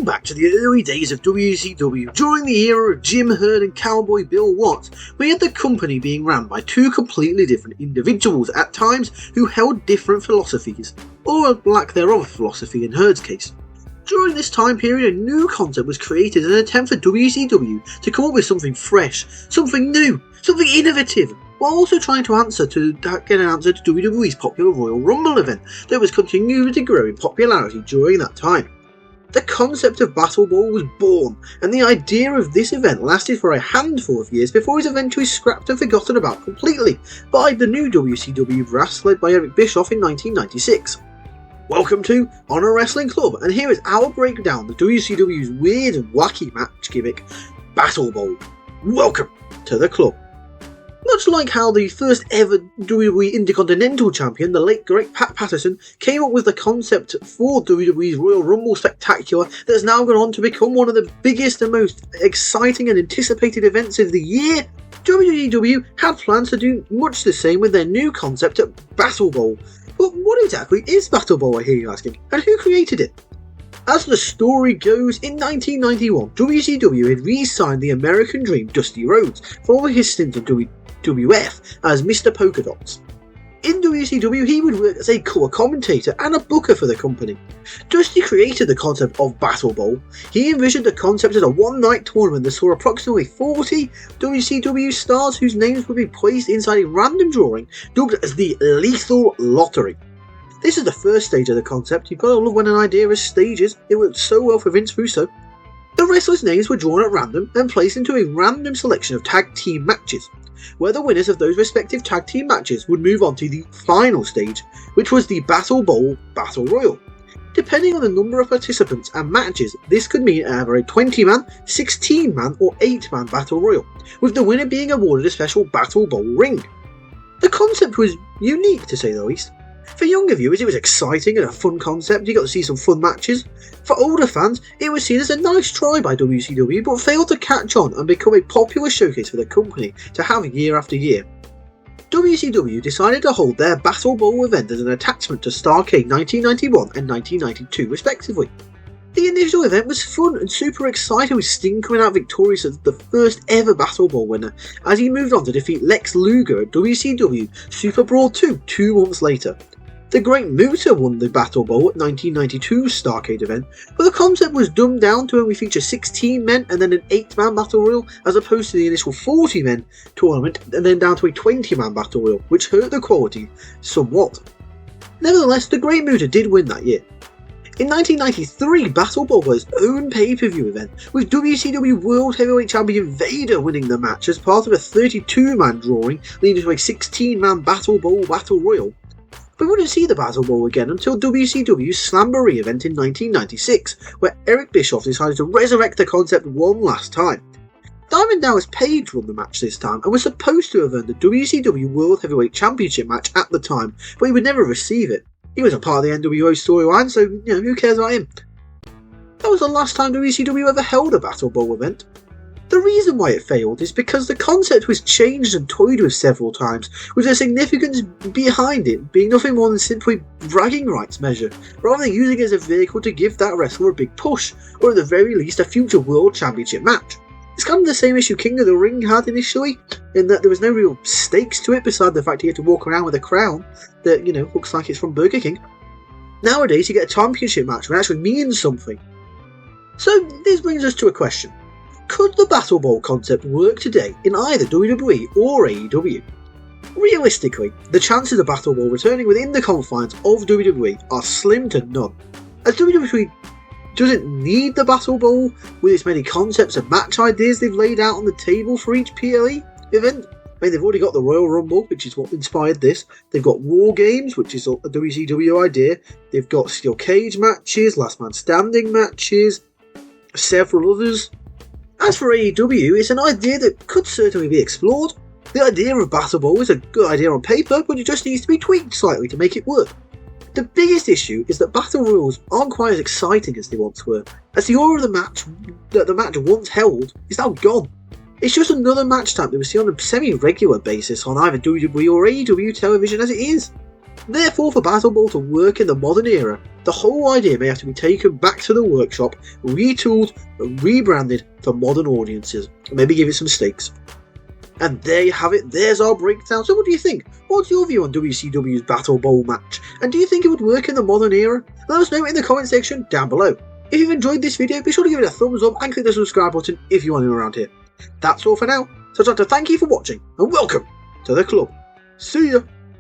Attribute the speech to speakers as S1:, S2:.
S1: Going back to the early days of WCW, during the era of Jim Herd and Cowboy Bill Watts, we had the company being run by two completely different individuals at times who held different philosophies, or a lack thereof of philosophy in Herd's case. During this time period, a new concept was created in an attempt for WCW to come up with something fresh, something new, something innovative, while also trying to get an answer to WWE's popular Royal Rumble event that was continuing to grow in popularity during that time. The concept of Battle Bowl was born, and the idea of this event lasted for a handful of years before it was eventually scrapped and forgotten about completely by the new WCW brass led by Eric Bischoff in 1996. Welcome to Honor Wrestling Club, and here is our breakdown of WCW's weird and wacky match gimmick, Battle Bowl. Welcome to the club. Much like how the first ever WWE Intercontinental Champion, the late great Pat Patterson, came up with the concept for WWE's Royal Rumble Spectacular that has now gone on to become one of the biggest and most exciting and anticipated events of the year, WCW had plans to do much the same with their new concept at Battle Bowl. But what exactly is Battle Bowl, I hear you asking, and who created it? As the story goes, in 1991, WCW had re-signed the American Dream Dusty Rhodes following his stint in WWF as Mr. Polka Dots. In WCW, he would work as a color commentator and a booker for the company. Dusty created the concept of Battle Bowl. He envisioned the concept as a one-night tournament that saw approximately 40 WCW stars whose names would be placed inside a random drawing dubbed as the Lethal Lottery. This is the first stage of the concept. You've got to love when an idea has stages. It worked so well for Vince Russo. The wrestlers' names were drawn at random and placed into a random selection of tag team matches, where the winners of those respective tag team matches would move on to the final stage, which was the Battle Bowl Battle Royal. Depending on the number of participants and matches, this could mean either a 20-man, 16-man or 8-man Battle Royal, with the winner being awarded a special Battle Bowl ring. The concept was unique, to say the least. For younger viewers, it was exciting and a fun concept. You got to see some fun matches. For older fans, it was seen as a nice try by WCW, but failed to catch on and become a popular showcase for the company to have year after year. WCW decided to hold their Battle Bowl event as an attachment to Starrcade 1991 and 1992 respectively. The initial event was fun and super exciting, with Sting coming out victorious as the first ever Battle Bowl winner, as he moved on to defeat Lex Luger at WCW Super Brawl 2 months later. The Great Muta won the Battle Bowl at 1992's Starrcade event, but the concept was dumbed down to only feature 16 men and then an 8-man Battle Royal, as opposed to the initial 40-man tournament and then down to a 20-man Battle Royal, which hurt the quality somewhat. Nevertheless, the Great Muta did win that year. In 1993, Battle Bowl was its own pay-per-view event, with WCW World Heavyweight Champion Vader winning the match as part of a 32-man drawing leading to a 16-man Battle Bowl Battle Royal. We wouldn't see the Battle Bowl again until WCW's Slamboree event in 1996, where Eric Bischoff decided to resurrect the concept one last time. Diamond Dallas Page won the match this time and was supposed to have earned the WCW World Heavyweight Championship match at the time, but he would never receive it. He wasn't part of the NWO storyline, so who cares about him? That was the last time WCW ever held a Battle Bowl event. The reason why it failed is because the concept was changed and toyed with several times, with the significance behind it being nothing more than simply bragging rights measure, rather than using it as a vehicle to give that wrestler a big push, or at the very least a future World Championship match. It's kind of the same issue King of the Ring had initially, in that there was no real stakes to it beside the fact he had to walk around with a crown that, looks like it's from Burger King. Nowadays you get a championship match which actually means something. So this brings us to a question. Could the Battle Bowl concept work today in either WWE or AEW? Realistically, the chances of Battle Bowl returning within the confines of WWE are slim to none, as WWE doesn't need the Battle Bowl with its many concepts and match ideas they've laid out on the table for each PLE event. They've already got the Royal Rumble, which is what inspired this. They've got War Games, which is a WCW idea. They've got Steel Cage matches, Last Man Standing matches, several others. As for AEW, it's an idea that could certainly be explored. The idea of Battle Bowl is a good idea on paper, but it just needs to be tweaked slightly to make it work. The biggest issue is that Battle Royals aren't quite as exciting as they once were, as the aura of the match that the match once held is now gone. It's just another match type that we see on a semi-regular basis on either WWE or AEW television as it is. Therefore, for Battle Bowl to work in the modern era, the whole idea may have to be taken back to the workshop, retooled, and rebranded for modern audiences, and maybe give it some stakes. And there you have it, there's our breakdown. So what do you think? What's your view on WCW's Battle Bowl match? And do you think it would work in the modern era? Let us know in the comment section down below. If you've enjoyed this video, be sure to give it a thumbs up and click the subscribe button if you are new around here. That's all for now, so I'd like to thank you for watching, and welcome to the club. See ya!